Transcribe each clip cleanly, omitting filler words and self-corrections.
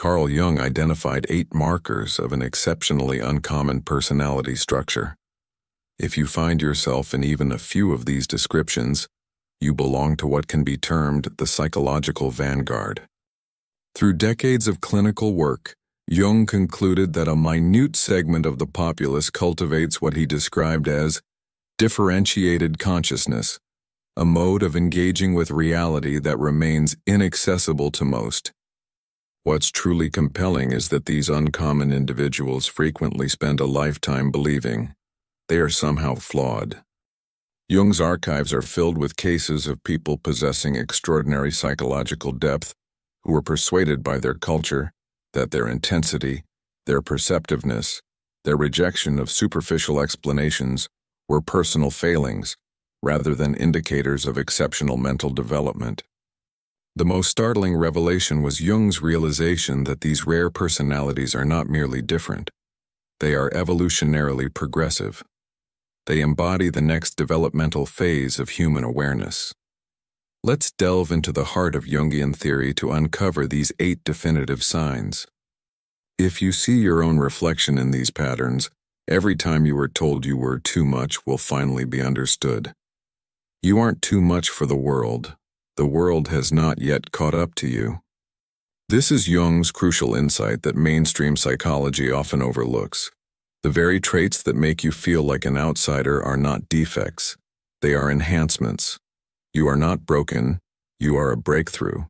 Carl Jung identified 8 markers of an exceptionally uncommon personality structure. If you find yourself in even a few of these descriptions, you belong to what can be termed the psychological vanguard. Through decades of clinical work, Jung concluded that a minute segment of the populace cultivates what he described as differentiated consciousness, a mode of engaging with reality that remains inaccessible to most. What's truly compelling is that these uncommon individuals frequently spend a lifetime believing they are somehow flawed. Jung's archives are filled with cases of people possessing extraordinary psychological depth who were persuaded by their culture that their intensity, their perceptiveness, their rejection of superficial explanations were personal failings rather than indicators of exceptional mental development. The most startling revelation was Jung's realization that these rare personalities are not merely different. They are evolutionarily progressive. They embody the next developmental phase of human awareness. Let's delve into the heart of Jungian theory to uncover these 8 definitive signs. If you see your own reflection in these patterns, every time you were told you were too much will finally be understood. You aren't too much for the world. The world has not yet caught up to you. This is Jung's crucial insight that mainstream psychology often overlooks. The very traits that make you feel like an outsider are not defects. They are enhancements. You are not broken. You are a breakthrough.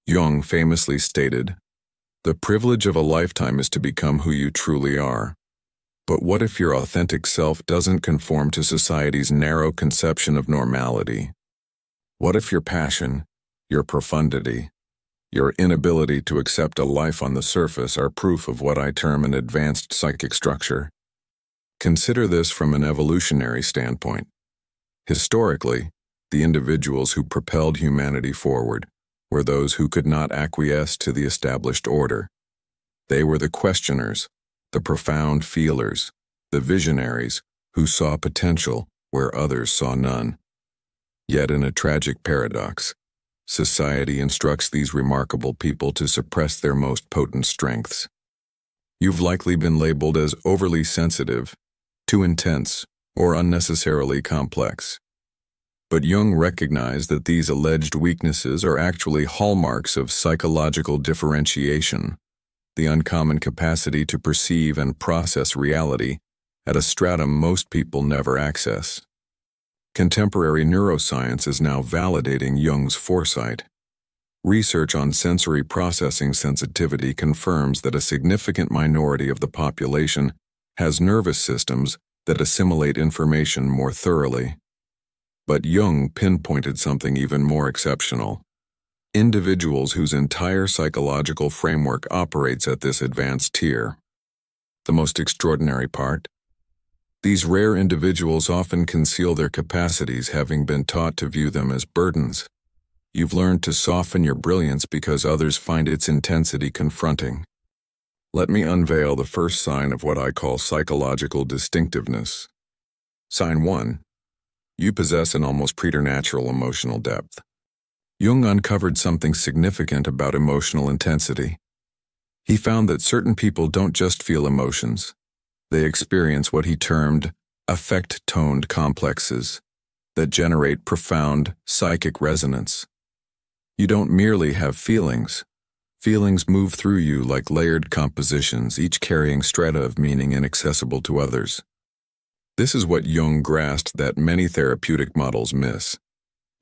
Jung famously stated, "The privilege of a lifetime is to become who you truly are." But what if your authentic self doesn't conform to society's narrow conception of normality? What if your passion, your profundity, your inability to accept a life on the surface are proof of what I term an advanced psychic structure? Consider this from an evolutionary standpoint. Historically, the individuals who propelled humanity forward were those who could not acquiesce to the established order. They were the questioners, the profound feelers, the visionaries who saw potential where others saw none. Yet in a tragic paradox, society instructs these remarkable people to suppress their most potent strengths. You've likely been labeled as overly sensitive, too intense, or unnecessarily complex. But Jung recognized that these alleged weaknesses are actually hallmarks of psychological differentiation, the uncommon capacity to perceive and process reality at a stratum most people never access. Contemporary neuroscience is now validating Jung's foresight. Research on sensory processing sensitivity confirms that a significant minority of the population has nervous systems that assimilate information more thoroughly. But Jung pinpointed something even more exceptional: individuals whose entire psychological framework operates at this advanced tier. The most extraordinary part? These rare individuals often conceal their capacities, having been taught to view them as burdens. You've learned to soften your brilliance because others find its intensity confronting. Let me unveil the first sign of what I call psychological distinctiveness. Sign 1. You possess an almost preternatural emotional depth. Jung uncovered something significant about emotional intensity. He found that certain people don't just feel emotions. They experience what he termed affect-toned complexes that generate profound psychic resonance. You don't merely have feelings. Feelings move through you like layered compositions, each carrying strata of meaning inaccessible to others. This is what Jung grasped that many therapeutic models miss.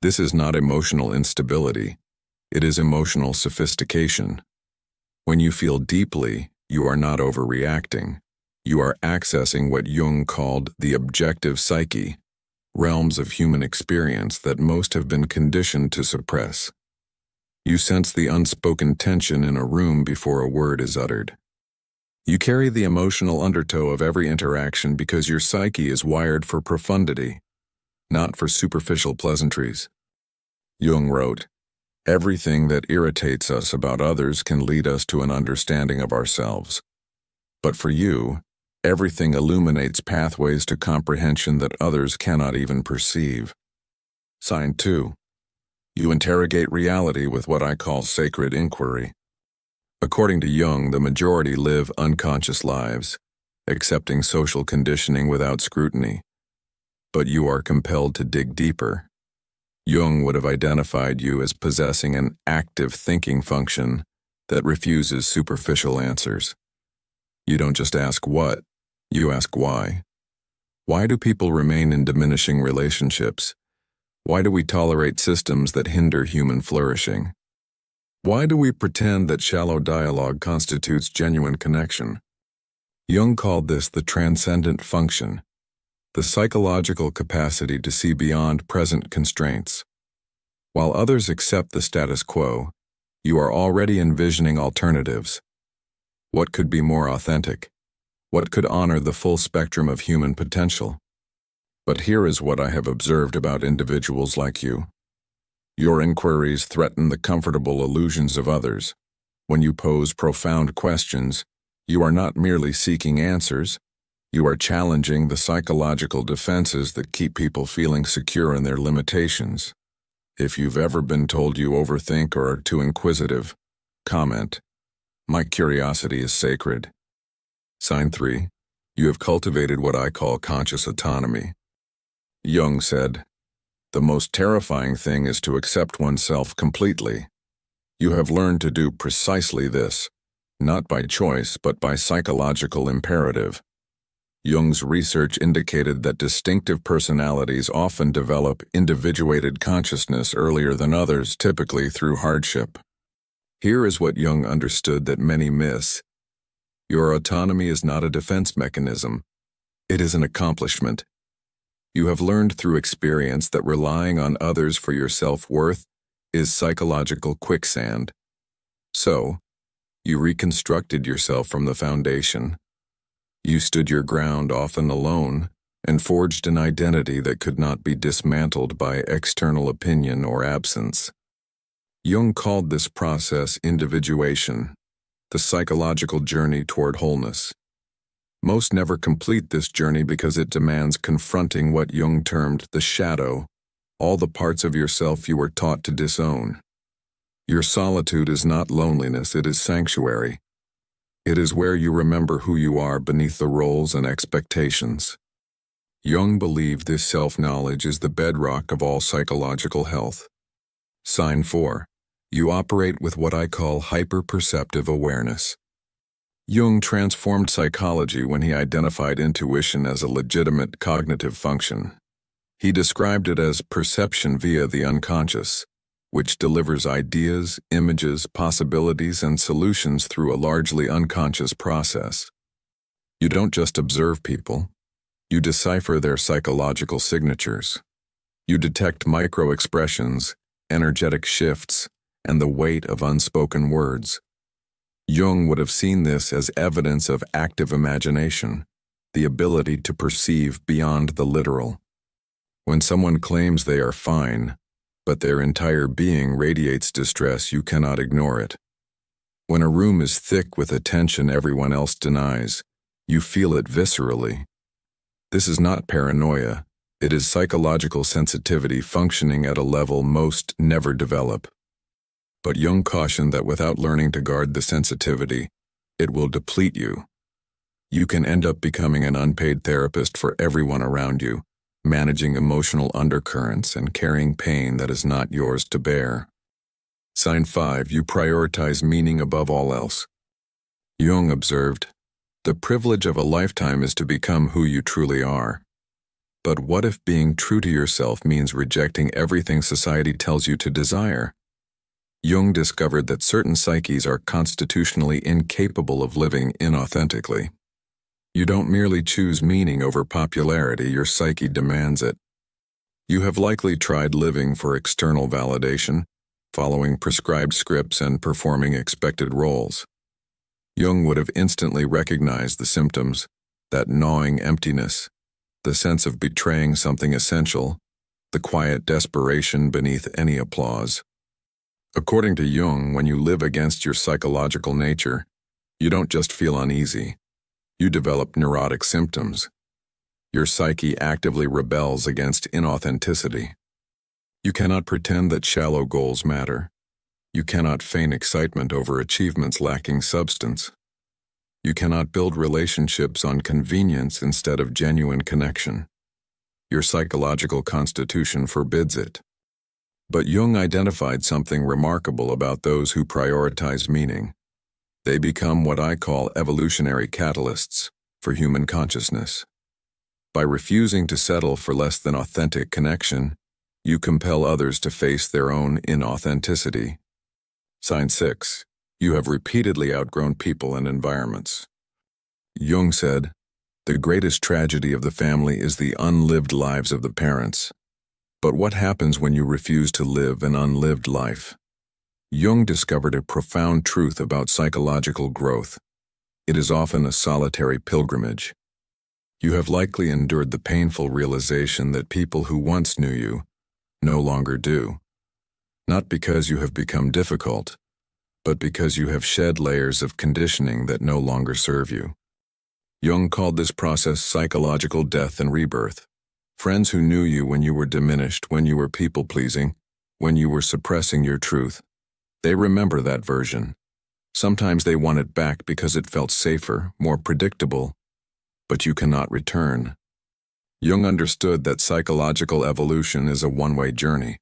This is not emotional instability. It is emotional sophistication. When you feel deeply, you are not overreacting. You are accessing what Jung called the objective psyche, realms of human experience that most have been conditioned to suppress. You sense the unspoken tension in a room before a word is uttered. You carry the emotional undertow of every interaction because your psyche is wired for profundity, not for superficial pleasantries. Jung wrote, "Everything that irritates us about others can lead us to an understanding of ourselves. But for you, everything illuminates pathways to comprehension that others cannot even perceive." Sign 2. You interrogate reality with what I call sacred inquiry. According to Jung, the majority live unconscious lives, accepting social conditioning without scrutiny. But you are compelled to dig deeper. Jung would have identified you as possessing an active thinking function that refuses superficial answers. You don't just ask what, you ask why. Why do people remain in diminishing relationships? Why do we tolerate systems that hinder human flourishing? Why do we pretend that shallow dialogue constitutes genuine connection? Jung called this the transcendent function, the psychological capacity to see beyond present constraints. While others accept the status quo, you are already envisioning alternatives. What could be more authentic? What could honor the full spectrum of human potential? But here is what I have observed about individuals like you. Your inquiries threaten the comfortable illusions of others. When you pose profound questions, you are not merely seeking answers, you are challenging the psychological defenses that keep people feeling secure in their limitations. If you've ever been told you overthink or are too inquisitive, comment, "My curiosity is sacred." Sign 3. You have cultivated what I call conscious autonomy. Jung said, "The most terrifying thing is to accept oneself completely. You have learned to do precisely this, not by choice but by psychological imperative." Jung's research indicated that distinctive personalities often develop individuated consciousness earlier than others, typically through hardship. Here is what Jung understood that many miss. Your autonomy is not a defense mechanism. It is an accomplishment. You have learned through experience that relying on others for your self-worth is psychological quicksand. So, you reconstructed yourself from the foundation. You stood your ground, often alone, and forged an identity that could not be dismantled by external opinion or absence. Jung called this process individuation, the psychological journey toward wholeness. Most never complete this journey because it demands confronting what Jung termed the shadow, all the parts of yourself you were taught to disown. Your solitude is not loneliness, it is sanctuary. It is where you remember who you are beneath the roles and expectations. Jung believed this self-knowledge is the bedrock of all psychological health. Sign 4. You operate with what I call hyper-perceptive awareness. Jung transformed psychology when he identified intuition as a legitimate cognitive function. He described it as perception via the unconscious, which delivers ideas, images, possibilities, and solutions through a largely unconscious process. You don't just observe people, you decipher their psychological signatures. You detect micro-expressions, energetic shifts, and the weight of unspoken words. Jung would have seen this as evidence of active imagination, the ability to perceive beyond the literal. When someone claims they are fine, but their entire being radiates distress, you cannot ignore it. When a room is thick with attention everyone else denies, you feel it viscerally. This is not paranoia, it is psychological sensitivity functioning at a level most never develop. But Jung cautioned that without learning to guard the sensitivity, it will deplete you. You can end up becoming an unpaid therapist for everyone around you, managing emotional undercurrents and carrying pain that is not yours to bear. Sign 5. You prioritize meaning above all else. Jung observed, "The privilege of a lifetime is to become who you truly are. But what if being true to yourself means rejecting everything society tells you to desire?" Jung discovered that certain psyches are constitutionally incapable of living inauthentically. You don't merely choose meaning over popularity, your psyche demands it. You have likely tried living for external validation, following prescribed scripts and performing expected roles. Jung would have instantly recognized the symptoms, that gnawing emptiness, the sense of betraying something essential, the quiet desperation beneath any applause. According to Jung, when you live against your psychological nature, you don't just feel uneasy. You develop neurotic symptoms. Your psyche actively rebels against inauthenticity. You cannot pretend that shallow goals matter. You cannot feign excitement over achievements lacking substance. You cannot build relationships on convenience instead of genuine connection. Your psychological constitution forbids it. But Jung identified something remarkable about those who prioritize meaning. They become what I call evolutionary catalysts for human consciousness. By refusing to settle for less than authentic connection, you compel others to face their own inauthenticity. Sign 6. You have repeatedly outgrown people and environments. Jung said, "The greatest tragedy of the family is the unlived lives of the parents." But what happens when you refuse to live an unlived life? Jung discovered a profound truth about psychological growth. It is often a solitary pilgrimage. You have likely endured the painful realization that people who once knew you no longer do. Not because you have become difficult, but because you have shed layers of conditioning that no longer serve you. Jung called this process psychological death and rebirth. Friends who knew you when you were diminished, when you were people-pleasing, when you were suppressing your truth, they remember that version. Sometimes they want it back because it felt safer, more predictable, but you cannot return. Jung understood that psychological evolution is a one-way journey.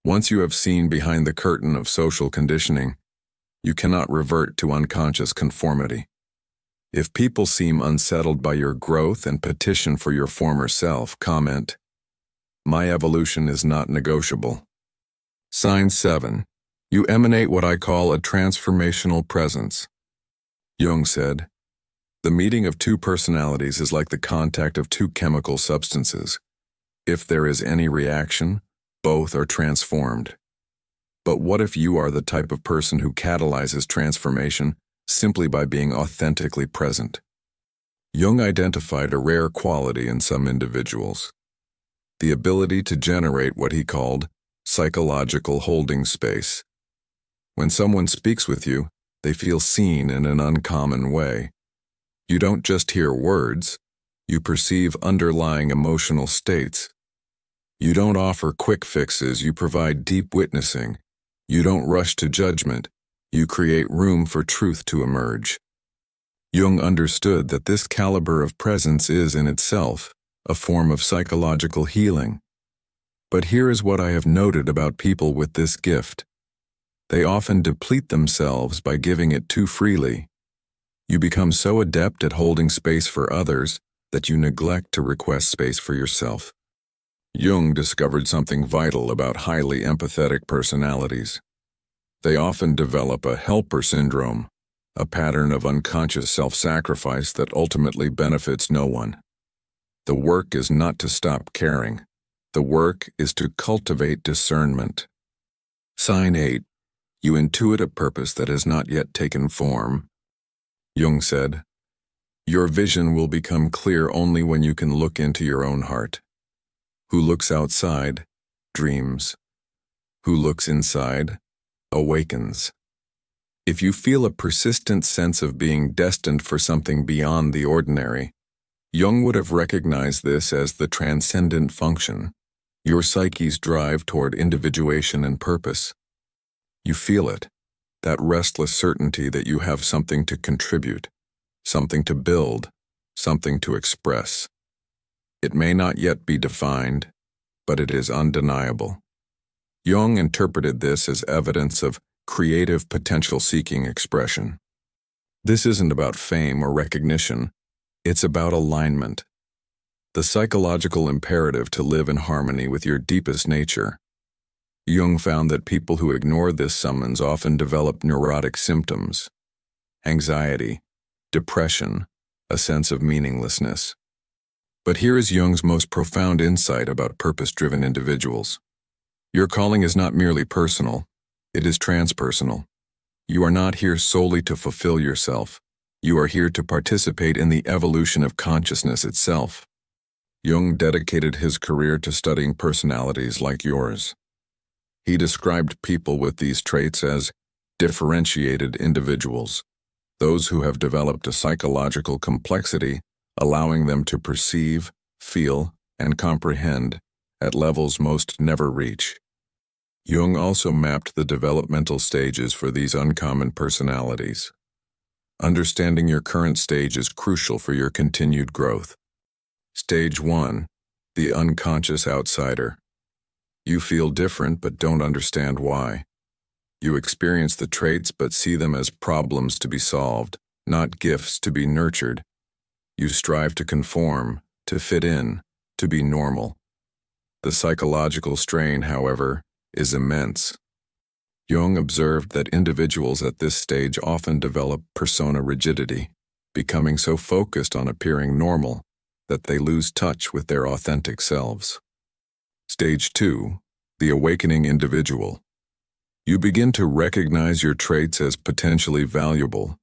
Once you have seen behind the curtain of social conditioning, you cannot revert to unconscious conformity. If people seem unsettled by your growth and petition for your former self, comment, "My evolution is not negotiable." Sign 7. You emanate what I call a transformational presence. Jung said, "The meeting of two personalities is like the contact of two chemical substances. If there is any reaction, both are transformed." But what if you are the type of person who catalyzes transformation simply by being authentically present? Jung identified a rare quality in some individuals: the ability to generate what he called psychological holding space. When someone speaks with you, they feel seen in an uncommon way. You don't just hear words, you perceive underlying emotional states. You don't offer quick fixes, you provide deep witnessing. You don't rush to judgment, you create room for truth to emerge. Jung understood that this caliber of presence is in itself a form of psychological healing. But here is what I have noted about people with this gift. They often deplete themselves by giving it too freely. You become so adept at holding space for others that you neglect to request space for yourself. Jung discovered something vital about highly empathetic personalities. They often develop a helper syndrome, a pattern of unconscious self-sacrifice that ultimately benefits no one. The work is not to stop caring. The work is to cultivate discernment. Sign 8. You intuit a purpose that has not yet taken form. Jung said, "Your vision will become clear only when you can look into your own heart. Who looks outside, dreams. Who looks inside, awakens." If you feel a persistent sense of being destined for something beyond the ordinary, Jung would have recognized this as the transcendent function, your psyche's drive toward individuation and purpose. You feel it, that restless certainty that you have something to contribute, something to build, something to express. It may not yet be defined, but it is undeniable. Jung interpreted this as evidence of creative potential-seeking expression. This isn't about fame or recognition, it's about alignment. The psychological imperative to live in harmony with your deepest nature. Jung found that people who ignore this summons often develop neurotic symptoms: anxiety, depression, a sense of meaninglessness. But here is Jung's most profound insight about purpose-driven individuals. Your calling is not merely personal, it is transpersonal. You are not here solely to fulfill yourself. You are here to participate in the evolution of consciousness itself. Jung dedicated his career to studying personalities like yours. He described people with these traits as differentiated individuals, those who have developed a psychological complexity allowing them to perceive, feel, and comprehend at levels most never reach. Jung also mapped the developmental stages for these uncommon personalities. Understanding your current stage is crucial for your continued growth. Stage 1. The unconscious outsider. You feel different but don't understand why. You experience the traits but see them as problems to be solved, not gifts to be nurtured. You strive to conform, to fit in, to be normal. The psychological strain, however, is immense. Jung observed that individuals at this stage often develop persona rigidity, becoming so focused on appearing normal that they lose touch with their authentic selves. Stage 2. The awakening individual. You begin to recognize your traits as potentially valuable.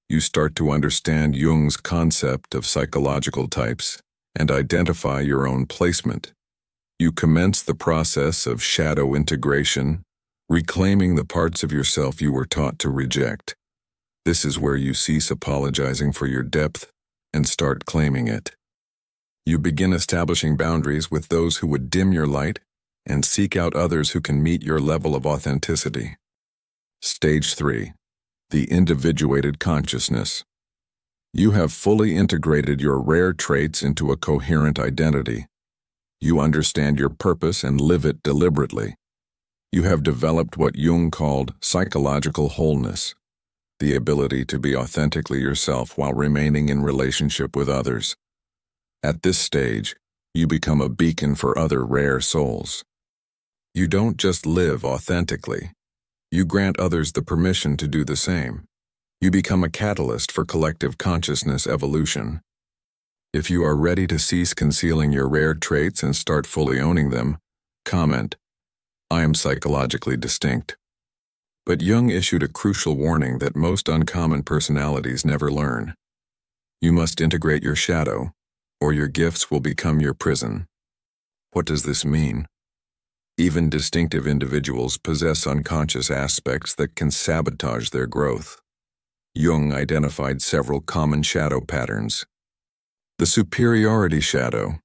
You start to understand Jung's concept of psychological types and identify your own placement. You commence the process of shadow integration, reclaiming the parts of yourself you were taught to reject. This is where you cease apologizing for your depth and start claiming it. You begin establishing boundaries with those who would dim your light and seek out others who can meet your level of authenticity. Stage 3. The individuated consciousness. You have fully integrated your rare traits into a coherent identity. You understand your purpose and live it deliberately. You have developed what Jung called psychological wholeness, the ability to be authentically yourself while remaining in relationship with others. At this stage, you become a beacon for other rare souls. You don't just live authentically. You grant others the permission to do the same. You become a catalyst for collective consciousness evolution. If you are ready to cease concealing your rare traits and start fully owning them, comment, "I am psychologically distinct." But Jung issued a crucial warning that most uncommon personalities never learn. You must integrate your shadow, or your gifts will become your prison. What does this mean? Even distinctive individuals possess unconscious aspects that can sabotage their growth. Jung identified several common shadow patterns. The superiority shadow.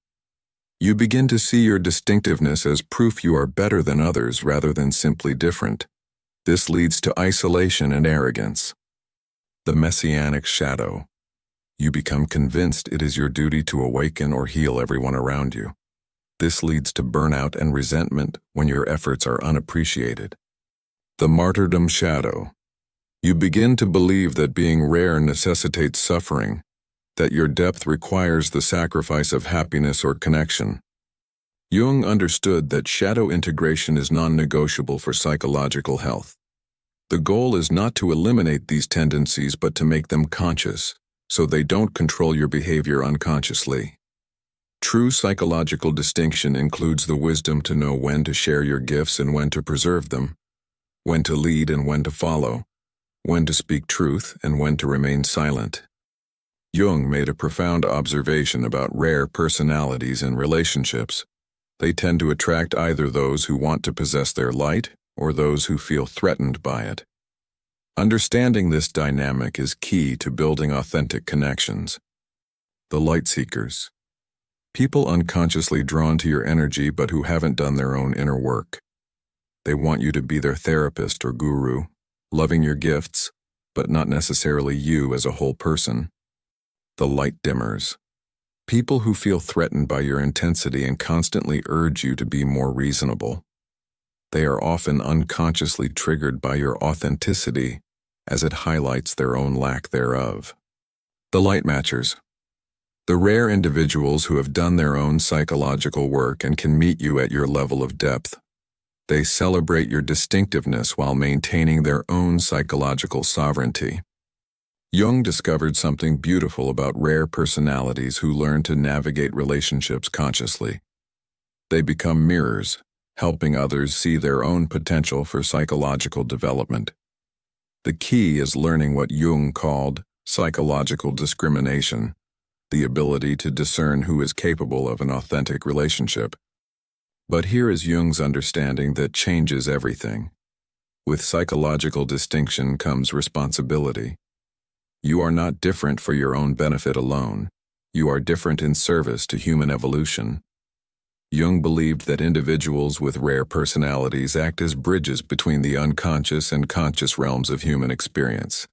You begin to see your distinctiveness as proof you are better than others rather than simply different. This leads to isolation and arrogance. The messianic shadow. You become convinced it is your duty to awaken or heal everyone around you. This leads to burnout and resentment when your efforts are unappreciated. The martyrdom shadow. You begin to believe that being rare necessitates suffering, that your depth requires the sacrifice of happiness or connection. Jung understood that shadow integration is non-negotiable for psychological health. The goal is not to eliminate these tendencies but to make them conscious, so they don't control your behavior unconsciously. True psychological distinction includes the wisdom to know when to share your gifts and when to preserve them, when to lead and when to follow, when to speak truth and when to remain silent. Jung made a profound observation about rare personalities in relationships. They tend to attract either those who want to possess their light or those who feel threatened by it. Understanding this dynamic is key to building authentic connections. The light seekers. People unconsciously drawn to your energy but who haven't done their own inner work. They want you to be their therapist or guru, loving your gifts, but not necessarily you as a whole person. The light dimmers. People who feel threatened by your intensity and constantly urge you to be more reasonable. They are often unconsciously triggered by your authenticity as it highlights their own lack thereof. The light matchers. The rare individuals who have done their own psychological work and can meet you at your level of depth. They celebrate your distinctiveness while maintaining their own psychological sovereignty. Jung discovered something beautiful about rare personalities who learn to navigate relationships consciously. They become mirrors, helping others see their own potential for psychological development. The key is learning what Jung called psychological discrimination, the ability to discern who is capable of an authentic relationship. But here is Jung's understanding that changes everything. With psychological distinction comes responsibility. You are not different for your own benefit alone. You are different in service to human evolution. Jung believed that individuals with rare personalities act as bridges between the unconscious and conscious realms of human experience.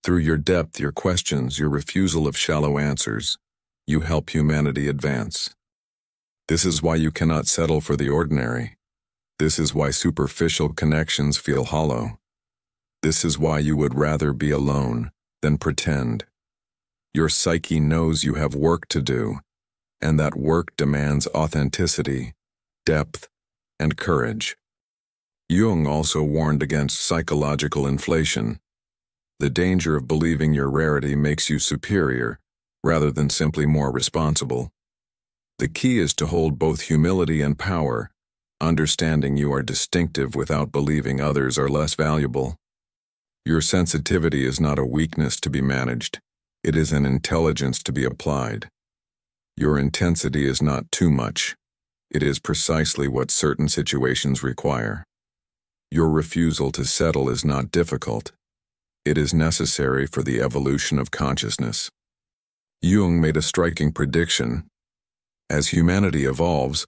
Through your depth, your questions, your refusal of shallow answers, you help humanity advance. This is why you cannot settle for the ordinary. This is why superficial connections feel hollow. This is why you would rather be alone than pretend. Your psyche knows you have work to do, and that work demands authenticity, depth, and courage. Jung also warned against psychological inflation. The danger of believing your rarity makes you superior, rather than simply more responsible. The key is to hold both humility and power, understanding you are distinctive without believing others are less valuable. Your sensitivity is not a weakness to be managed. It is an intelligence to be applied. Your intensity is not too much. It is precisely what certain situations require. Your refusal to settle is not difficult. It is necessary for the evolution of consciousness. Jung made a striking prediction. As humanity evolves,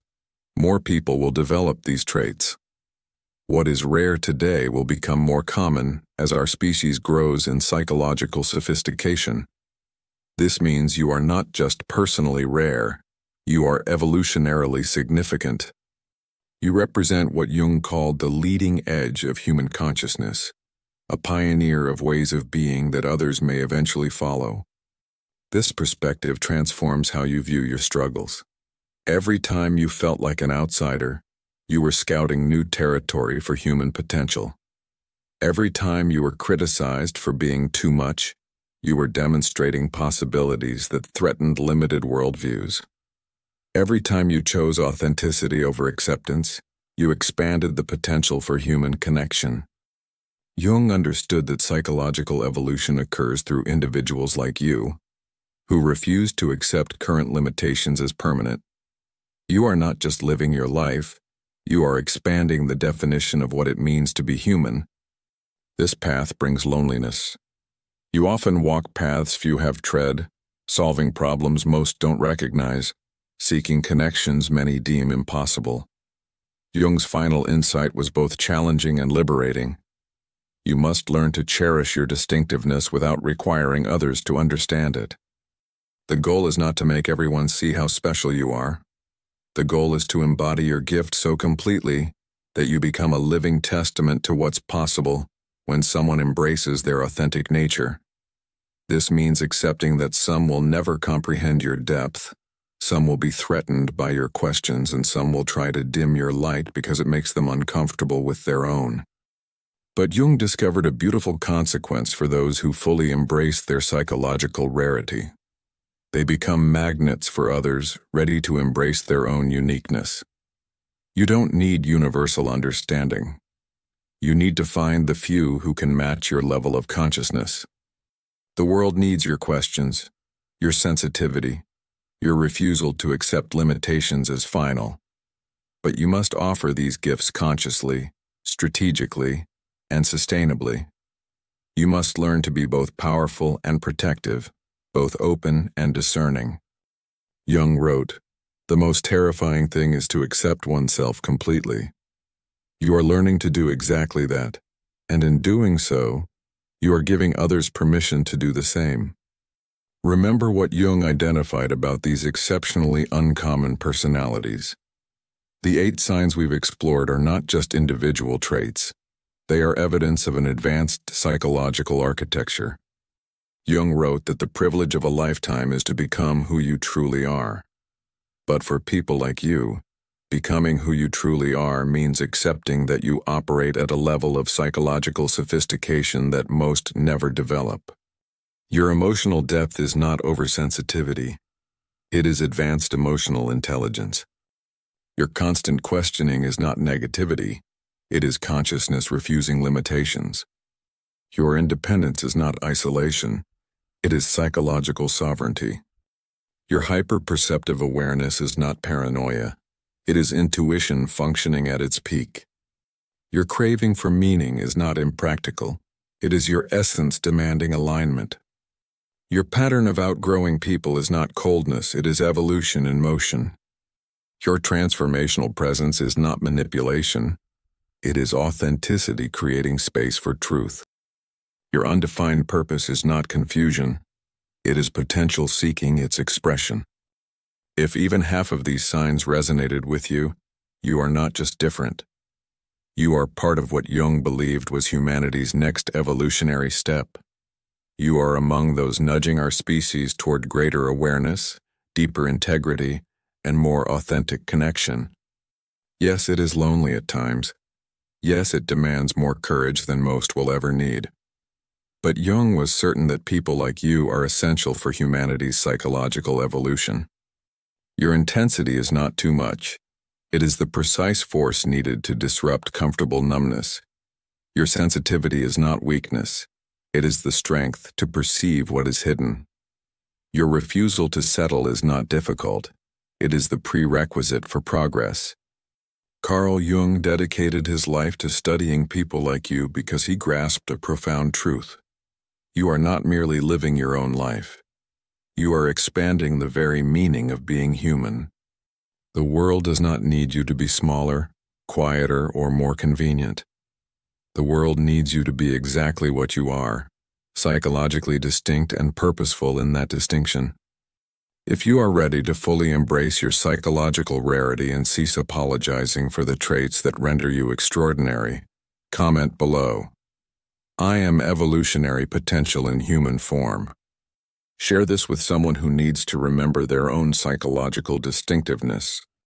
more people will develop these traits. What is rare today will become more common as our species grows in psychological sophistication. This means you are not just personally rare, you are evolutionarily significant. You represent what Jung called the leading edge of human consciousness, a pioneer of ways of being that others may eventually follow. This perspective transforms how you view your struggles. Every time you felt like an outsider, you were scouting new territory for human potential. Every time you were criticized for being too much, you were demonstrating possibilities that threatened limited worldviews. Every time you chose authenticity over acceptance, you expanded the potential for human connection. Jung understood that psychological evolution occurs through individuals like you, who refuse to accept current limitations as permanent. You are not just living your life, you are expanding the definition of what it means to be human. This path brings loneliness. You often walk paths few have tread, solving problems most don't recognize, seeking connections many deem impossible. Jung's final insight was both challenging and liberating. You must learn to cherish your distinctiveness without requiring others to understand it. The goal is not to make everyone see how special you are. The goal is to embody your gift so completely that you become a living testament to what's possible when someone embraces their authentic nature. This means accepting that some will never comprehend your depth, some will be threatened by your questions, and some will try to dim your light because it makes them uncomfortable with their own. But Jung discovered a beautiful consequence for those who fully embrace their psychological rarity. They become magnets for others, ready to embrace their own uniqueness. You don't need universal understanding. You need to find the few who can match your level of consciousness. The world needs your questions, your sensitivity, your refusal to accept limitations as final. But you must offer these gifts consciously, strategically, and sustainably. You must learn to be both powerful and protective, both open and discerning. Jung wrote, "The most terrifying thing is to accept oneself completely." You are learning to do exactly that, and in doing so, you are giving others permission to do the same. Remember what Jung identified about these exceptionally uncommon personalities. The 8 signs we've explored are not just individual traits. They are evidence of an advanced psychological architecture. Jung wrote that the privilege of a lifetime is to become who you truly are. But for people like you, becoming who you truly are means accepting that you operate at a level of psychological sophistication that most never develop. Your emotional depth is not oversensitivity. It is advanced emotional intelligence. Your constant questioning is not negativity. It is consciousness refusing limitations. Your independence is not isolation. It is psychological sovereignty. Your hyper-perceptive awareness is not paranoia. It is intuition functioning at its peak. Your craving for meaning is not impractical. It is your essence demanding alignment. Your pattern of outgrowing people is not coldness, it is evolution in motion. Your transformational presence is not manipulation. It is authenticity creating space for truth. Your undefined purpose is not confusion. It is potential seeking its expression. If even half of these signs resonated with you, you are not just different. You are part of what Jung believed was humanity's next evolutionary step. You are among those nudging our species toward greater awareness, deeper integrity, and more authentic connection. Yes, it is lonely at times. Yes, it demands more courage than most will ever need. But Jung was certain that people like you are essential for humanity's psychological evolution. Your intensity is not too much. It is the precise force needed to disrupt comfortable numbness. Your sensitivity is not weakness. It is the strength to perceive what is hidden. Your refusal to settle is not difficult. It is the prerequisite for progress. Carl Jung dedicated his life to studying people like you because he grasped a profound truth. You are not merely living your own life. You are expanding the very meaning of being human. The world does not need you to be smaller, quieter, or more convenient. The world needs you to be exactly what you are, psychologically distinct and purposeful in that distinction. If you are ready to fully embrace your psychological rarity and cease apologizing for the traits that render you extraordinary, comment below. I am evolutionary potential in human form. Share this with someone who needs to remember their own psychological distinctiveness.